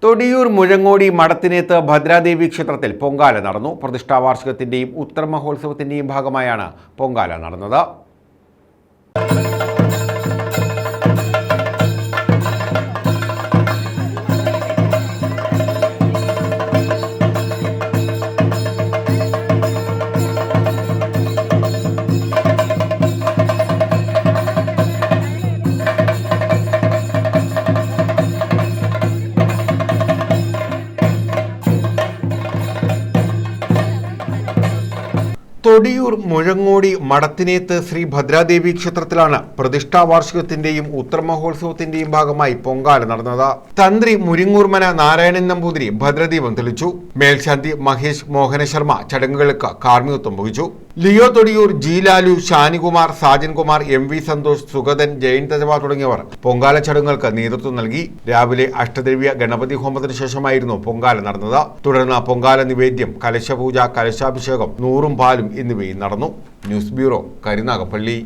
തൊടിയൂർ മുഴങ്ങോടി മടത്തിനേത്ത് ഭദ്രാദേവി ക്ഷേത്രത്തിൽ പൊങ്കാല നടന്നു. പ്രതിഷ്ഠാവാർഷികത്തിന്റെയും ഉത്തരമഹോത്സവത്തിന്റെയും ഭാഗമായാണ് പൊങ്കാല നടന്നത്. തൊടിയൂർ മുഴങ്ങോടി മടത്തിനേത്ത് ശ്രീ ഭദ്രാദേവി ക്ഷേത്രത്തിലാണ് പ്രതിഷ്ഠാവാർഷികത്തിന്റെയും ഉത്തരമഹോത്സവത്തിന്റെയും ഭാഗമായി പൊങ്കാല നടന്നത്. തന്ത്രി മുരിങ്ങൂർമന നാരായണൻ നമ്പൂതിരി ഭദ്രദീപം തെളിച്ചു. മേൽശാന്തി മഹേഷ് മോഹന ശർമ്മ ചടങ്ങുകൾക്ക് കാർമ്മികത്വം വഹിച്ചു. Leo Thodiyoor, G Lalu, Shanikumar, Sajankumar, M V. Santhosh, Sugathan, Jayan തജവ തുടങ്ങിയവർ പൊങ്കാല ചടങ്ങുകൾക്ക് നേതൃത്വം നൽകി. രാവിലെ അഷ്ടദ്രവ്യ ഗണപതി ഹോമത്തിന് ശേഷമായിരുന്നു പൊങ്കാല നടന്നത്. തുടർന്ന് പൊങ്കാല നിവേദ്യം, കലശപൂജ, കലശാഭിഷേകം, നൂറും പാലും എന്നിവയും നടന്നു. News bureau, Karunagappally.